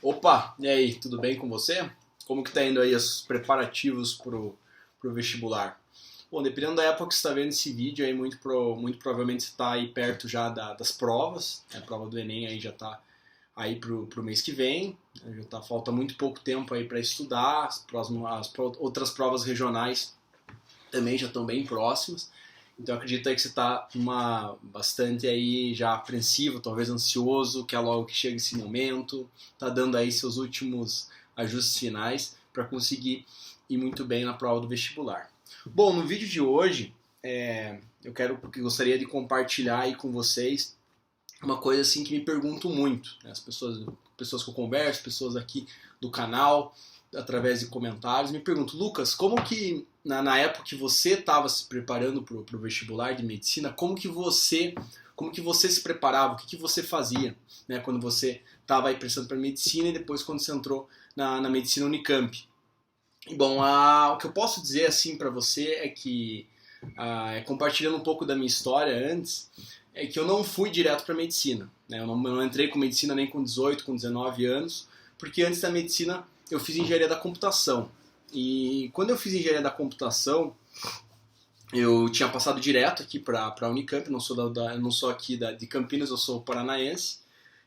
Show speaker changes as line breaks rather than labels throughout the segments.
Opa, e aí, tudo bem com você? Como que tá indo aí os preparativos pro vestibular? Bom, dependendo da época que você está vendo esse vídeo aí, muito provavelmente você está aí perto já das provas, né? A prova do Enem aí já está aí pro mês que vem, né? Falta muito pouco tempo aí para estudar, outras provas regionais também já estão bem próximas. Então eu acredito aí que você está bastante aí já apreensivo, talvez ansioso, quer logo que chegue esse momento, está dando aí seus últimos ajustes finais para conseguir ir muito bem na prova do vestibular. Bom, no vídeo de hoje gostaria de compartilhar aí com vocês uma coisa assim que me perguntam muito, né? As pessoas que eu converso, pessoas aqui do canal, através de comentários, me perguntam: Lucas, como que na época que você estava se preparando para o vestibular de medicina, como que você se preparava, o que você fazia, né, quando você estava aí prestando para medicina e depois quando você entrou na medicina Unicamp? E bom, o que eu posso dizer assim para você é que, compartilhando um pouco da minha história antes, é que eu não fui direto para medicina, né? Eu não entrei com medicina nem com 18, com 19 anos, porque antes da medicina eu fiz engenharia da computação. E quando eu fiz engenharia da computação, eu tinha passado direto aqui para a Unicamp, não sou aqui de Campinas, eu sou paranaense.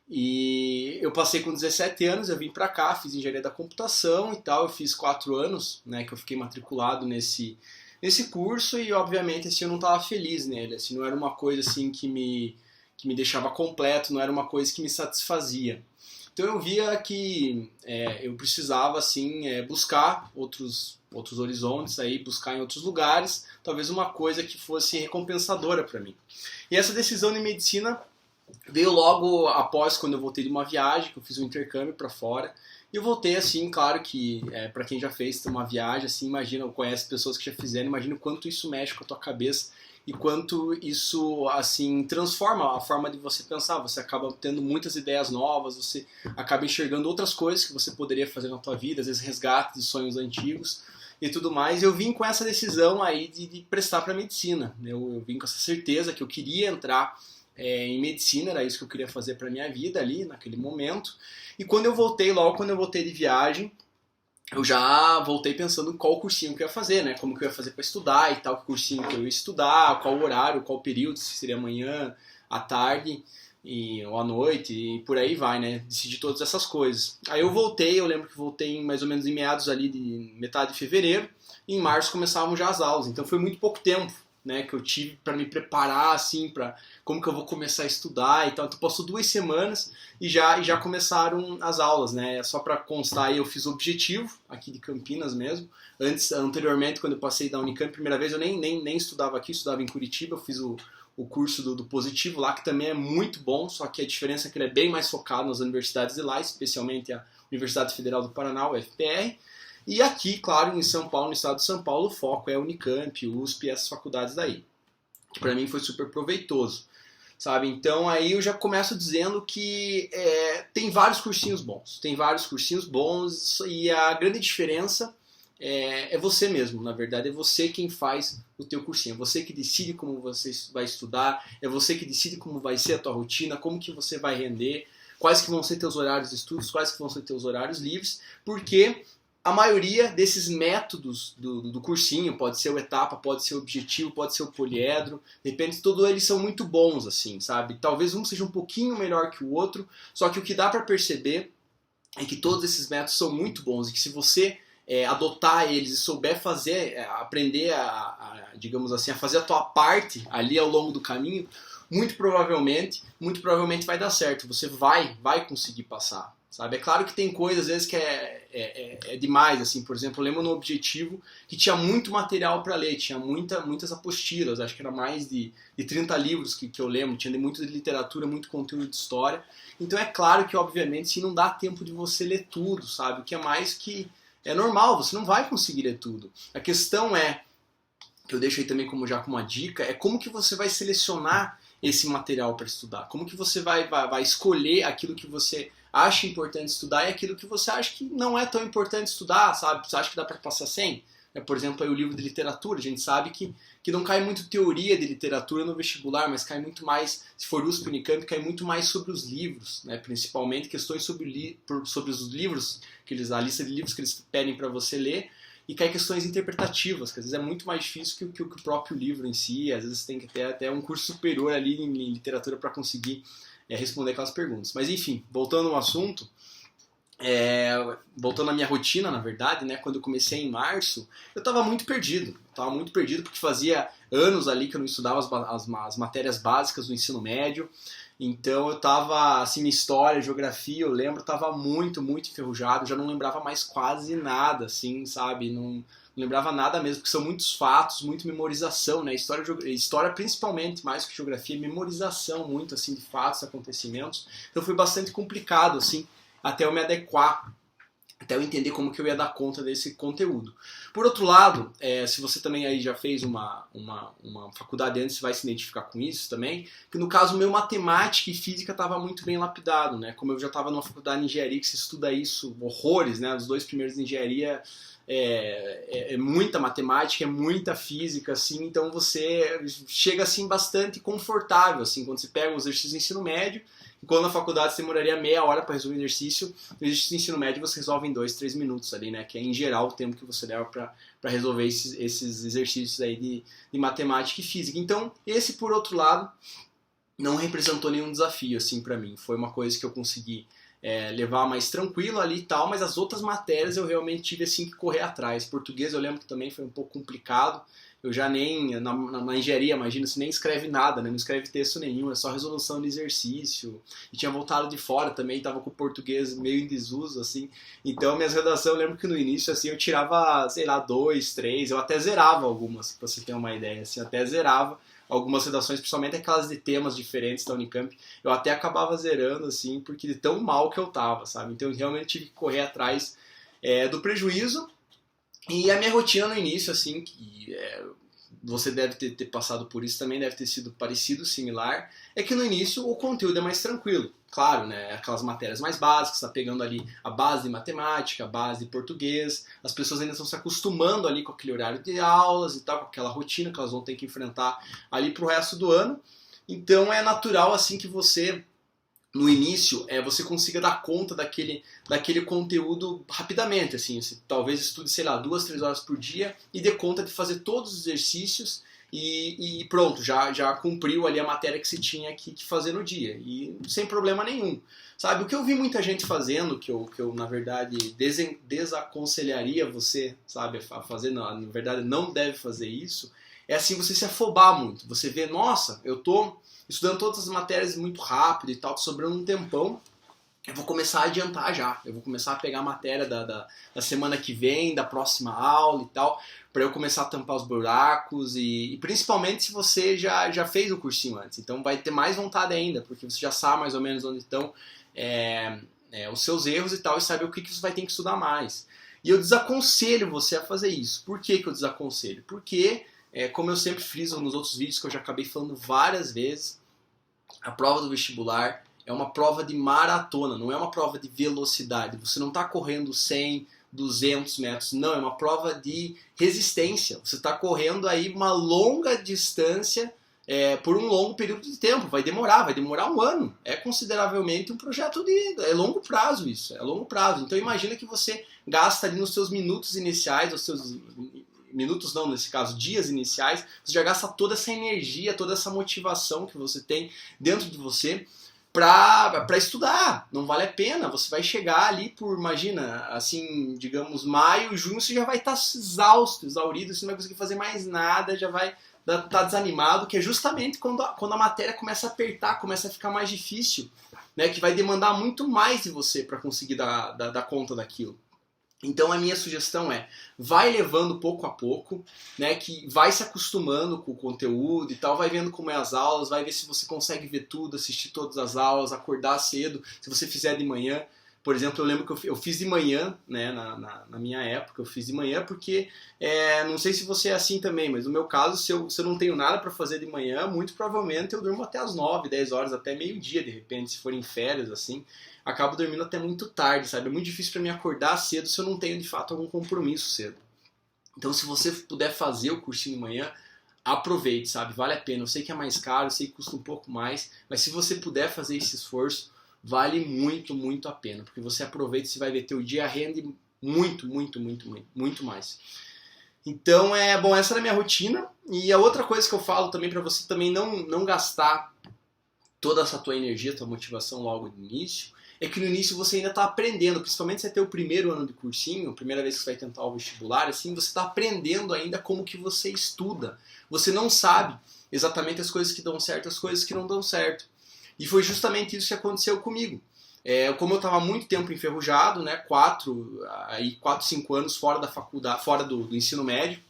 E eu passei com 17 anos, eu vim para cá, fiz engenharia da computação e tal, eu fiz 4 anos, né, que eu fiquei matriculado nesse curso e obviamente assim, eu não estava feliz nele, assim, não era uma coisa assim que me deixava completo, não era uma coisa que me satisfazia. Então eu via que eu precisava assim buscar outros horizontes, aí, buscar em outros lugares, talvez uma coisa que fosse recompensadora para mim. E essa decisão de medicina veio logo após quando eu voltei de uma viagem, que eu fiz um intercâmbio para fora. E eu voltei assim, claro que para quem já fez uma viagem, assim, imagina, conhece pessoas que já fizeram, imagina o quanto isso mexe com a tua cabeça e quanto isso assim transforma a forma de você pensar. Você acaba tendo muitas ideias novas, você acaba enxergando outras coisas que você poderia fazer na tua vida, às vezes resgate de sonhos antigos e tudo mais. Eu vim com essa decisão aí de prestar para medicina. Eu vim com essa certeza que eu queria entrar em medicina, era isso que eu queria fazer para minha vida ali naquele momento. E logo quando eu voltei de viagem, eu já voltei pensando em qual cursinho que eu ia fazer, né? Como que eu ia fazer para estudar e tal, que cursinho que eu ia estudar, qual horário, qual período, se seria amanhã, à tarde ou à noite e por aí vai, né? Decidi todas essas coisas. Aí eu lembro que voltei mais ou menos em meados ali de metade de fevereiro, e em março começavam já as aulas, então foi muito pouco tempo, né, que eu tive para me preparar assim para como que eu vou começar a estudar e tal. Então passou 2 semanas e já começaram as aulas, né? Só para constar aí, eu fiz o objetivo aqui de Campinas mesmo. Anteriormente, quando eu passei da Unicamp, primeira vez eu nem estudava aqui, eu estudava em Curitiba. Eu fiz o curso do Positivo lá, que também é muito bom, só que a diferença é que ele é bem mais focado nas universidades de lá, especialmente a Universidade Federal do Paraná, o UFPR. E aqui, claro, em São Paulo, no estado de São Paulo, o foco é a Unicamp, USP e essas faculdades daí, que para mim foi super proveitoso, sabe? Então aí eu já começo dizendo que tem vários cursinhos bons, e a grande diferença é você mesmo, na verdade, é você quem faz o teu cursinho, é você que decide como você vai estudar, é você que decide como vai ser a tua rotina, como que você vai render, quais que vão ser teus horários de estudos, quais que vão ser teus horários livres, porque a maioria desses métodos do cursinho, pode ser o etapa, pode ser o objetivo, pode ser o poliedro, depende, todos eles são muito bons, assim, sabe? Talvez um seja um pouquinho melhor que o outro, só que o que dá para perceber é que todos esses métodos são muito bons e que se você adotar eles e souber fazer, aprender digamos assim, a fazer a tua parte ali ao longo do caminho, muito provavelmente vai dar certo, você vai conseguir passar. Sabe? É claro que tem coisas, às vezes, que é demais, assim, por exemplo, eu lembro no Objetivo que tinha muito material para ler, tinha muitas apostilas, acho que era mais de 30 livros que eu lembro, tinha muito de literatura, muito conteúdo de história, então é claro que, obviamente, se não dá tempo de você ler tudo, sabe, o que é mais que é normal, você não vai conseguir ler tudo. A questão que eu deixo aí também como uma dica, é como que você vai selecionar esse material para estudar, como que você vai escolher aquilo que você acha importante estudar e aquilo que você acha que não é tão importante estudar, sabe? Você acha que dá para passar sem? por exemplo, aí o livro de literatura. A gente sabe que não cai muito teoria de literatura no vestibular, mas cai muito mais, se for USP, Unicamp, cai muito mais sobre os livros, né? Principalmente questões sobre os livros, a lista de livros que eles pedem para você ler, e cai questões interpretativas, que às vezes é muito mais difícil que o próprio livro em si. Às vezes tem que ter até um curso superior ali em literatura para conseguir responder aquelas perguntas. Mas enfim, voltando ao assunto, voltando à minha rotina, na verdade, né, quando eu comecei em março, eu estava muito perdido. Porque fazia anos ali que eu não estudava as matérias básicas do ensino médio. Então eu tava, assim, minha história, geografia, eu lembro, tava muito, muito enferrujado, já não lembrava mais quase nada, assim, sabe? Não lembrava nada mesmo, porque são muitos fatos, muito memorização, né? História principalmente, mais que geografia, memorização muito, assim, de fatos, acontecimentos. Então foi bastante complicado, assim, até eu me adequar, até eu entender como que eu ia dar conta desse conteúdo. Por outro lado, se você também aí já fez uma faculdade antes, você vai se identificar com isso também, que no caso meu matemática e física estava muito bem lapidado, né? Como eu já estava numa faculdade de engenharia que se estuda isso, horrores, né? Os 2 primeiros de engenharia é muita matemática, é muita física, assim, então você chega assim bastante confortável, assim, quando você pega os exercícios de ensino médio. Quando na faculdade você demoraria meia hora para resolver o exercício, no exercício de ensino médio você resolve em 2, 3 minutos ali, né? Que é em geral o tempo que você leva para resolver esses exercícios aí de matemática e física. Então, esse por outro lado não representou nenhum desafio assim para mim. Foi uma coisa que eu consegui levar mais tranquilo ali e tal, mas as outras matérias eu realmente tive assim que correr atrás. Português eu lembro que também foi um pouco complicado. Eu já nem, na engenharia, imagina, você nem escreve nada, né? Não escreve texto nenhum, é só resolução de exercício. E tinha voltado de fora também, tava com o português meio em desuso, assim. Então, minhas redações, eu lembro que no início, assim, eu tirava, sei lá, 2, 3, eu até zerava algumas, pra você ter uma ideia, assim, até zerava algumas redações, principalmente aquelas de temas diferentes da Unicamp, eu até acabava zerando, assim, porque de tão mal que eu tava, sabe? Então, eu realmente tive que correr atrás do prejuízo. E a minha rotina no início, assim, que você deve ter passado por isso, também deve ter sido parecido, similar, é que no início o conteúdo é mais tranquilo. Claro, né, aquelas matérias mais básicas, está pegando ali a base de matemática, a base de português, as pessoas ainda estão se acostumando ali com aquele horário de aulas e tal, com aquela rotina que elas vão ter que enfrentar ali pro resto do ano. Então é natural, assim, que você no início, você consiga dar conta daquele conteúdo rapidamente, assim, você talvez estude, sei lá, 2, 3 horas por dia e dê conta de fazer todos os exercícios e pronto, já cumpriu ali a matéria que você tinha que fazer no dia, e sem problema nenhum. Sabe, o que eu vi muita gente fazendo, que eu na verdade desaconselharia você, sabe, a fazer, na verdade não deve fazer isso, é assim, você se afobar muito, você vê, nossa, eu tô estudando todas as matérias muito rápido e tal, tô sobrando um tempão, eu vou começar a adiantar já. Eu vou começar a pegar a matéria da semana que vem, da próxima aula e tal, para eu começar a tampar os buracos e principalmente se você já fez o cursinho antes. Então vai ter mais vontade ainda, porque você já sabe mais ou menos onde estão os seus erros e tal, e sabe o que você vai ter que estudar mais. E eu desaconselho você a fazer isso. Por que eu desaconselho? Porque como eu sempre friso nos outros vídeos que eu já acabei falando várias vezes, a prova do vestibular é uma prova de maratona, não é uma prova de velocidade. Você não está correndo 100, 200 metros, não, é uma prova de resistência. Você está correndo aí uma longa distância por um longo período de tempo. Vai demorar um ano. É consideravelmente um projeto é longo prazo isso, é longo prazo. Então imagina que você gasta ali nos seus minutos iniciais, os seus minutos não, nesse caso, dias iniciais, você já gasta toda essa energia, toda essa motivação que você tem dentro de você para estudar. Não vale a pena. Você vai chegar ali por, imagina, assim, digamos, maio, junho, você já vai estar exausto, exaurido, você não vai conseguir fazer mais nada, já vai estar desanimado, que é justamente quando a matéria começa a apertar, começa a ficar mais difícil, né, que vai demandar muito mais de você para conseguir dar conta daquilo. Então a minha sugestão vai levando pouco a pouco, né, que vai se acostumando com o conteúdo e tal, vai vendo como é as aulas, vai ver se você consegue ver tudo, assistir todas as aulas, acordar cedo, se você fizer de manhã. Por exemplo, eu lembro que eu fiz de manhã, né, na minha época, eu fiz de manhã porque, não sei se você é assim também, mas no meu caso, se eu não tenho nada para fazer de manhã, muito provavelmente eu durmo até as 9, 10 horas, até meio-dia de repente, se forem férias, assim, acabo dormindo até muito tarde, sabe? É muito difícil para mim acordar cedo se eu não tenho, de fato, algum compromisso cedo. Então, se você puder fazer o cursinho de manhã, aproveite, sabe? Vale a pena. Eu sei que é mais caro, eu sei que custa um pouco mais, mas se você puder fazer esse esforço, vale muito, muito a pena, porque você aproveita e você vai ver teu dia rende muito, muito, muito, muito, muito mais. Então, bom, essa era a minha rotina. E a outra coisa que eu falo também para você também não gastar toda essa tua energia, tua motivação logo no início, é que no início você ainda está aprendendo, principalmente se é teu primeiro ano de cursinho, primeira vez que você vai tentar o vestibular, assim, você está aprendendo ainda como que você estuda. Você não sabe exatamente as coisas que dão certo, as coisas que não dão certo. E foi justamente isso que aconteceu comigo. Como eu estava muito tempo enferrujado, né, 4, 5 anos fora da faculdade, fora do ensino médio,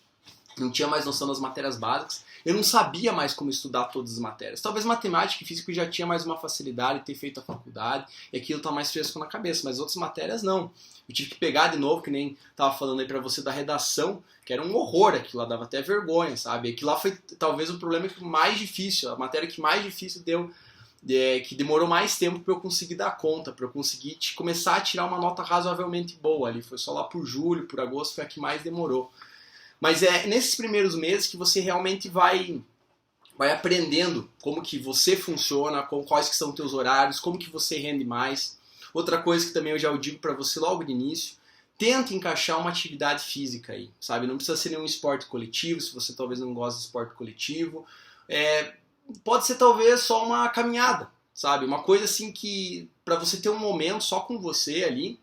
não tinha mais noção das matérias básicas, eu não sabia mais como estudar todas as matérias. Talvez matemática e física eu já tinha mais uma facilidade de ter feito a faculdade, e aquilo está mais fresco na cabeça, mas outras matérias não. Eu tive que pegar de novo, que nem estava falando aí para você da redação, que era um horror, aquilo lá dava até vergonha, sabe? Aquilo lá foi talvez o problema mais difícil, a matéria que mais difícil deu, que demorou mais tempo para eu conseguir dar conta, para eu conseguir começar a tirar uma nota razoavelmente boa ali. Foi só lá por julho, por agosto, foi a que mais demorou. Mas é nesses primeiros meses que você realmente vai aprendendo como que você funciona, quais que são teus horários, como que você rende mais. Outra coisa que também eu já digo para você logo de início, tenta encaixar uma atividade física aí, sabe? Não precisa ser nenhum esporte coletivo, se você talvez não gosta de esporte coletivo. Pode ser talvez só uma caminhada, sabe? Uma coisa assim que, para você ter um momento só com você ali,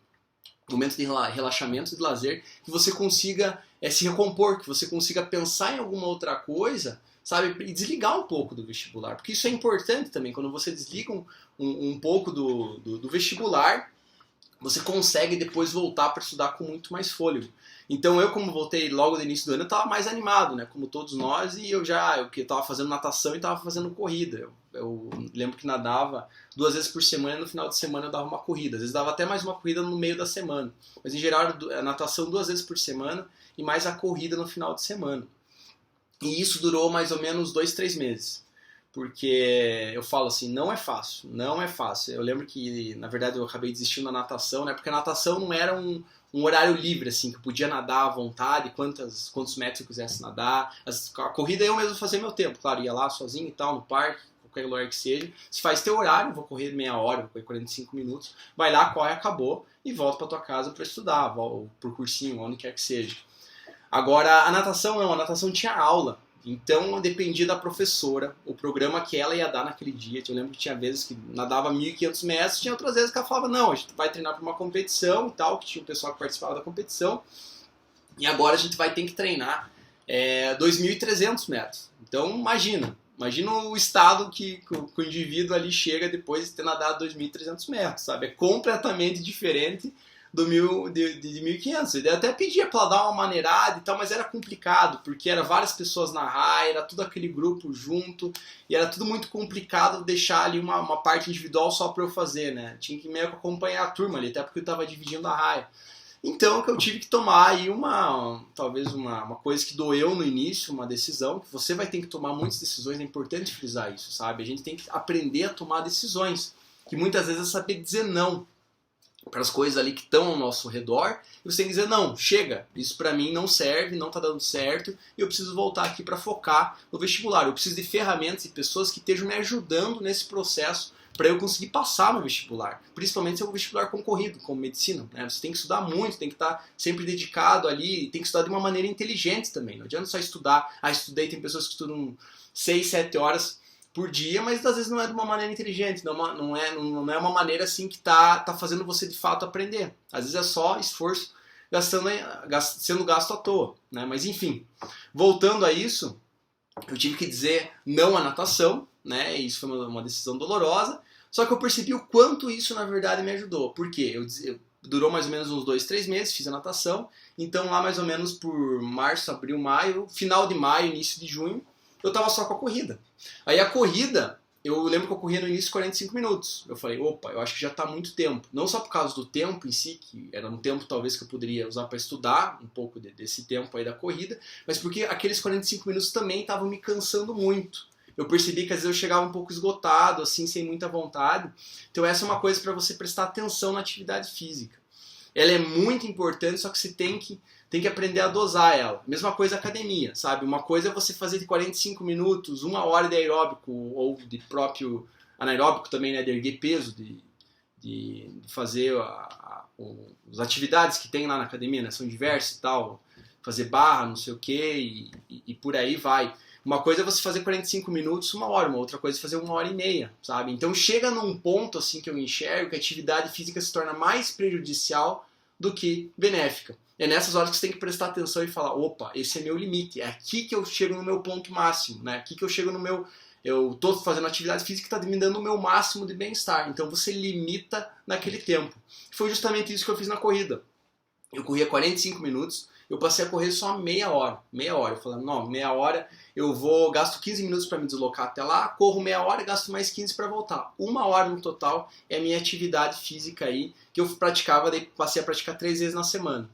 momento de relaxamento, de lazer, que você consiga se recompor, que você consiga pensar em alguma outra coisa, sabe? E desligar um pouco do vestibular, porque isso é importante também, quando você desliga um pouco do vestibular, você consegue depois voltar para estudar com muito mais fôlego. Então eu, como voltei logo no início do ano, eu estava mais animado, né? Como todos nós, e eu estava fazendo natação e estava fazendo corrida. Eu lembro que nadava 2 vezes por semana, e no final de semana eu dava uma corrida. Às vezes dava até mais uma corrida no meio da semana. Mas em geral a natação 2 vezes por semana e mais a corrida no final de semana. E isso durou mais ou menos 2, 3 meses. Porque eu falo assim, não é fácil, não é fácil. Eu lembro que, na verdade, eu acabei desistindo da natação, né? Porque a natação não era um horário livre, assim, que eu podia nadar à vontade, quantos metros eu quisesse nadar. A corrida eu mesmo fazia meu tempo, claro, ia lá sozinho e tal, no parque, qualquer lugar que seja. Se faz teu horário, vou correr meia hora, vou correr 45 minutos, vai lá, corre, acabou, e volta pra tua casa para estudar, ou pro cursinho, onde quer que seja. Agora, a natação não, a natação tinha aula. Então dependia da professora, o programa que ela ia dar naquele dia. Eu lembro que tinha vezes que nadava 1.500 metros, tinha outras vezes que ela falava, não, a gente vai treinar para uma competição e tal, que tinha um pessoal que participava da competição, e agora a gente vai ter que treinar 2.300 metros. Então imagina o estado que o indivíduo ali chega depois de ter nadado 2.300 metros, sabe? É completamente diferente de 1.500. Ele até pedia para ela dar uma maneirada e tal, mas era complicado, porque era várias pessoas na raia, era tudo aquele grupo junto, e era tudo muito complicado deixar ali uma parte individual só para eu fazer, né? Tinha que meio que acompanhar a turma ali, até porque eu estava dividindo a raia. Então que eu tive que tomar aí talvez uma coisa que doeu no início, uma decisão, que você vai ter que tomar muitas decisões, é importante frisar isso, sabe? A gente tem que aprender a tomar decisões, que muitas vezes é saber dizer não para as coisas ali que estão ao nosso redor, e você tem que dizer, não, chega, isso para mim não serve, não está dando certo, e eu preciso voltar aqui para focar no vestibular. Eu preciso de ferramentas e pessoas que estejam me ajudando nesse processo para eu conseguir passar no vestibular, principalmente se é um vestibular concorrido, como medicina, né? Você tem que estudar muito, tem que estar sempre dedicado ali, tem que estudar de uma maneira inteligente também, não adianta só estudar, estudei, tem pessoas que estudam 6, 7 horas por dia, mas às vezes não é de uma maneira inteligente, não é uma maneira assim que tá fazendo você de fato aprender. Às vezes é só esforço sendo gasto à toa, né? Mas enfim, voltando a isso, eu tive que dizer não à natação, né? Isso foi uma decisão dolorosa, só que eu percebi o quanto isso na verdade me ajudou. Por quê? Durou mais ou menos uns 2, 3 meses, fiz a natação, então lá mais ou menos por março, abril, maio, final de maio, início de junho, eu tava só com a corrida. Aí a corrida, eu lembro que eu corria no início 45 minutos. Eu falei, opa, eu acho que já tá muito tempo. Não só por causa do tempo em si, que era um tempo talvez que eu poderia usar para estudar um pouco desse tempo aí da corrida, mas porque aqueles 45 minutos também estavam me cansando muito. Eu percebi que às vezes eu chegava um pouco esgotado, assim, sem muita vontade. Então essa é uma coisa para você prestar atenção na atividade física. Ela é muito importante, só que você tem que tem que aprender a dosar ela. Mesma coisa a academia, sabe? Uma coisa é você fazer de 45 minutos, 1 hora de aeróbico, ou de próprio anaeróbico também, né? De erguer peso, de fazer as atividades que tem lá na academia, né? São diversas e tal, fazer barra, não sei o que, e por aí vai. Uma coisa é você fazer 45 minutos, 1 hora, uma outra coisa é fazer 1 hora e meia, sabe? Então chega num ponto assim que eu enxergo que a atividade física se torna mais prejudicial do que benéfica. É nessas horas que você tem que prestar atenção e falar, opa, esse é meu limite, é aqui que eu chego no meu ponto máximo, né? Aqui que eu chego no meu... Eu estou fazendo atividade física que está me dando o meu máximo de bem-estar. Então você limita naquele tempo. Foi justamente isso que eu fiz na corrida. Eu corria 45 minutos, eu passei a correr só meia hora. Meia hora. Eu falei, não, meia hora eu gasto 15 minutos para me deslocar até lá, corro meia hora e gasto mais 15 para voltar. 1 hora no total é a minha atividade física aí, que eu praticava, daí passei a praticar 3 vezes na semana.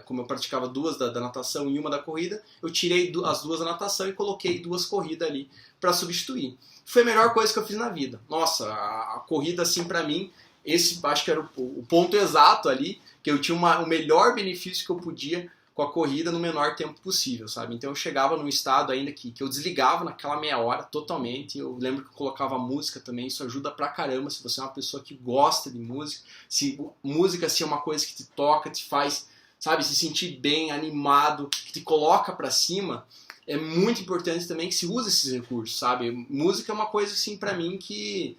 Como eu praticava 2 da natação e 1 da corrida, eu tirei as 2 da natação e coloquei 2 corridas ali para substituir. Foi a melhor coisa que eu fiz na vida. Nossa, a corrida assim para mim, esse acho que era o ponto exato ali, que eu tinha o melhor benefício que eu podia com a corrida no menor tempo possível, sabe? Então eu chegava num estado ainda que eu desligava naquela meia hora totalmente. Eu lembro que eu colocava música também, isso ajuda pra caramba se você é uma pessoa que gosta de música, se música assim, é uma coisa que te toca, te faz, sabe, se sentir bem, animado, que te coloca pra cima. É muito importante também que se use esses recursos, sabe? Música é uma coisa assim pra mim que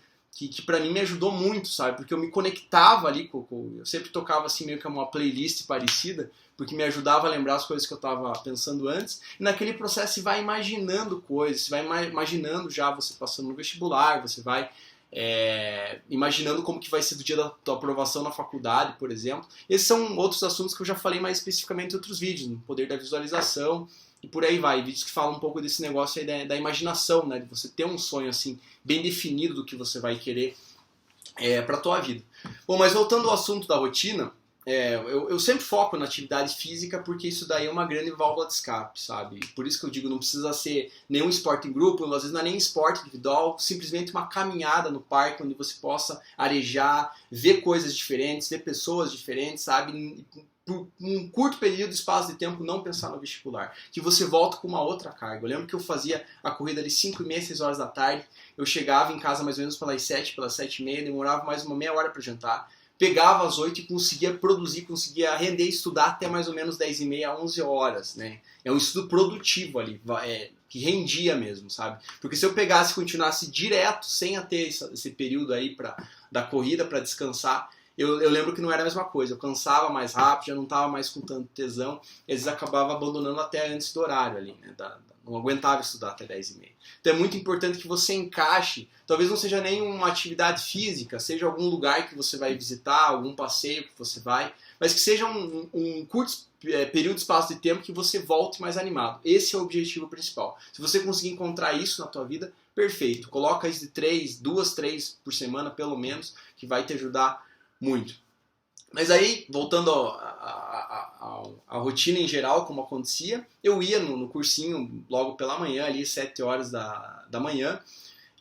para mim me ajudou muito, sabe? Porque eu me conectava ali, eu sempre tocava assim meio que uma playlist parecida, porque me ajudava a lembrar as coisas que eu estava pensando antes, e naquele processo você vai imaginando coisas, você vai imaginando já você passando no vestibular, você vai imaginando como que vai ser do dia da tua aprovação na faculdade, por exemplo. Esses são outros assuntos que eu já falei mais especificamente em outros vídeos, no poder da visualização, e por aí vai, vídeos que falam um pouco desse negócio aí da imaginação, né? De você ter um sonho assim, bem definido do que você vai querer para a tua vida. Bom, mas voltando ao assunto da rotina, eu sempre foco na atividade física porque isso daí é uma grande válvula de escape, sabe? Por isso que eu digo, não precisa ser nenhum esporte em grupo, às vezes não é nem esporte individual, simplesmente uma caminhada no parque onde você possa arejar, ver coisas diferentes, ver pessoas diferentes, sabe? Por um curto período de espaço de tempo, não pensar no vestibular, que você volta com uma outra carga. Eu lembro que eu fazia a corrida de 5h30, 6 horas da tarde, eu chegava em casa mais ou menos pelas 7, pelas 7h30, demorava mais uma meia hora para jantar, pegava às 8 e conseguia produzir, conseguia render e estudar até mais ou menos 10h30, 11 horas, né? É um estudo produtivo ali, que rendia mesmo, sabe? Porque se eu pegasse e continuasse direto, sem ter esse período aí da corrida para descansar, eu lembro que não era a mesma coisa, eu cansava mais rápido, já não estava mais com tanto tesão, e às vezes acabava abandonando até antes do horário ali, né? Não aguentava estudar até 10h30. Então é muito importante que você encaixe, talvez não seja nem uma atividade física, seja algum lugar que você vai visitar, algum passeio que você vai, mas que seja um curto período de espaço de tempo que você volte mais animado. Esse é o objetivo principal. Se você conseguir encontrar isso na tua vida, perfeito. Coloca isso de 2, 3 por semana, pelo menos, que vai te ajudar muito. Mas aí, voltando à rotina em geral, como acontecia, eu ia no cursinho logo pela manhã, ali 7 horas da manhã,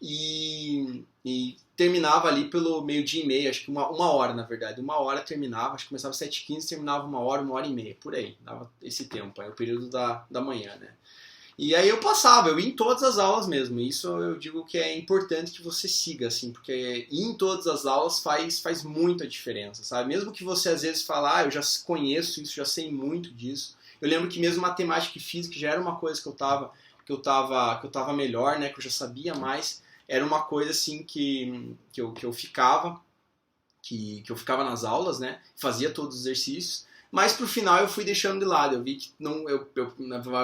e terminava ali pelo 12h30, acho que uma hora na verdade, 1 hora terminava, acho que começava às 7h15, terminava 1 hora, 1 hora e meia, por aí, dava esse tempo, aí o período da manhã, né? E aí eu ia em todas as aulas mesmo, isso eu digo que é importante que você siga, assim, porque ir em todas as aulas faz muita diferença, sabe? Mesmo que você às vezes fale, eu já conheço isso, já sei muito disso. Eu lembro que mesmo matemática e física já era uma coisa que eu tava melhor, né, que eu já sabia mais, era uma coisa assim que eu ficava nas aulas, né, fazia todos os exercícios. Mas pro final eu fui deixando de lado, eu vi que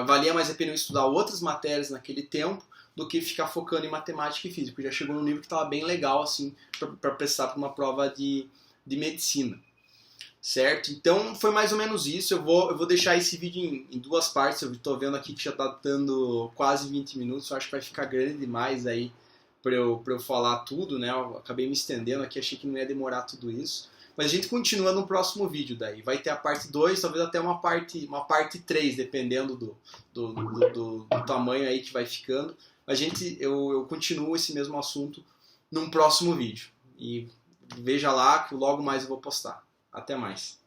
valia mais a pena eu estudar outras matérias naquele tempo do que ficar focando em matemática e física. Já chegou num nível que estava bem legal assim para prestar para uma prova de medicina, certo? Então foi mais ou menos isso. Eu vou deixar esse vídeo em 2 partes. Eu estou vendo aqui que já está dando quase 20 minutos, eu acho que vai ficar grande demais aí para eu falar tudo, né? Eu acabei me estendendo aqui, achei que não ia demorar tudo isso. Mas a gente continua no próximo vídeo daí. Vai ter a parte 2, talvez até uma parte 3, dependendo do tamanho aí que vai ficando. Eu continuo esse mesmo assunto num próximo vídeo. E veja lá que logo mais eu vou postar. Até mais.